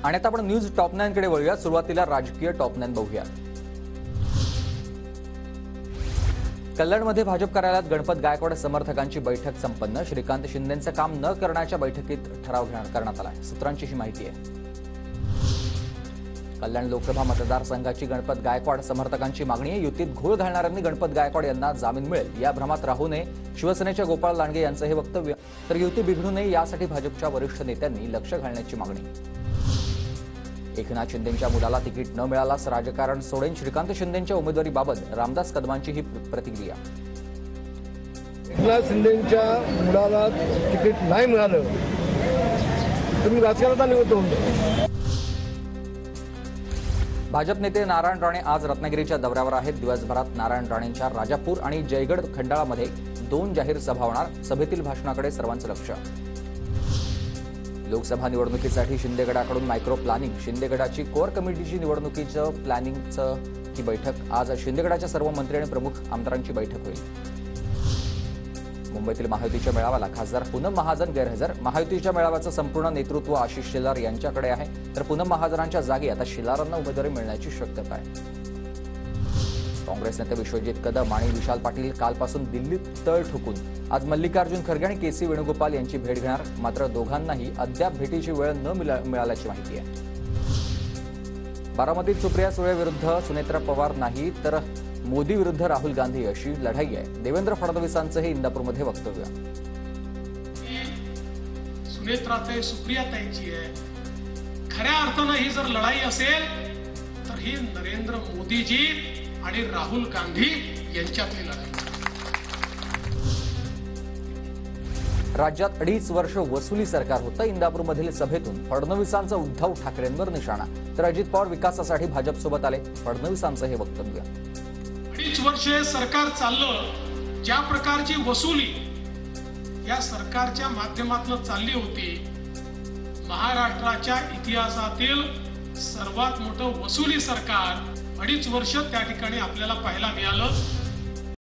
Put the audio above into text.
आणि आता आपण न्यूज टॉप 9 कडे वळूया। सुरुवातीला राजकीय टॉप 9 बघूया। कल्याणमध्ये भाजप कार्यालयात गणपत गायकवाड समर्थकांची बैठक संपन्न। श्रीकांत शिंदेंचं काम न करण्याच्या बैठकीत ठराव करण्यात आला। सूत्रांची ही माहिती आहे। कल्याण लोकसभा मतदारसंघाची गणपत गायकवाड समर्थकांची मागणी आहे। युतीत घोळ घालणाऱ्यांनी गणपत गायकवाड यांना जामीन मिळेल या भ्रमात राहू नये। शिवसेनेच्या गोपाळ लांडगे यांचं हे वक्तव्य। तर युती बिघडू नये यासाठी भाजपच्या वरिष्ठ नेत्यांनी लक्ष घालण्याची मागणी। एकनाथ शिंदेंच्या मुलाला तिकीट न मिळाल्यास राजकारण सोडेन। श्रीकांत शिंदेंच्या उमेदवारीबाबत रामदास कदमांची ही प्रतिक्रिया। एकनाथ शिंदेंच्या मुलाला तिकीट नाही मिळालं तर मी राजकारणात निवडतो। भाजप नेते नारायण राणे आज रत्नागिरीच्या दौऱ्यावर आहेत। दिवसभरात नारायण राणेंच्या राजापूर आणि जयगड खंडाळामध्ये 2 जाहीर सभा होणार। सभेतील भाषणाकडे सर्वांचं लक्ष। लोकसभा निवडणुकीसाठी शिंदेगडाकडून मायक्रो प्लॅनिंग। शिंदेगडाची कोर कमिटीची निवडणुकीचं प्लॅनिंगचं ही बैठक। आज शिंदेगडाच्या सर्व मंत्री आणि प्रमुख आमदारांची बैठक होईल। मुंबईतील महायुतीच्या मेळाव्याला खासदार पूनम महाजन गैरहजर। महायुतीच्या मेळाव्याचं संपूर्ण नेतृत्व आशिष शेलार यांच्याकडे आहे। तर पूनम महाजनांच्या जागी आता शेलारांना उमेदवारी मिळण्याची शक्यता आहे। काँग्रेस नेते विश्वजित कदम आणि विशाल पाटील कालपासून दिल्लीत तळ ठोकून आज मल्लिकार्जुन खरगे आणि केसी वेणुगोपाल यांची भेट घेणार। मात्र दोघांनाही अद्याप भेटीची वेळ न मिळाल्याची माहिती आहे। बारामतीत सुप्रिया सुळे विरुद्ध सुनेत्रा पवार नाही तर मोदी विरुद्ध राहुल गांधी अशी लढाई आहे। देवेंद्र फडणवीसांचं हे इंदापूरमध्ये वक्तव्य। सुनेत्राताई सुप्रियाताईंची आहे। खऱ्या अर्थानं ही जर लढाई असेल तर ही नरेंद्र मोदीजी आणि राहुल गांधी यांच्यातली लढाई। राज्यात 2.5 वर्ष वसुली सरकार होतं। इंदापूरमधील सभेतून फडणवीसांचा उद्धव ठाकरेंवर निशाणा। तर अजित पवार विकासासाठी भाजपसोबत आले। फडणवीसांचं हे वक्तव्य। 2.5 वर्षे सरकार चाललं, ज्या प्रकारची वसुली या सरकारच्या माध्यमातून चालली होती, महाराष्ट्राच्या इतिहासातील सर्वात मोठं वसुली सरकार 2.5 वर्ष त्या ठिकाणी आपल्याला पाहायला मिळालं।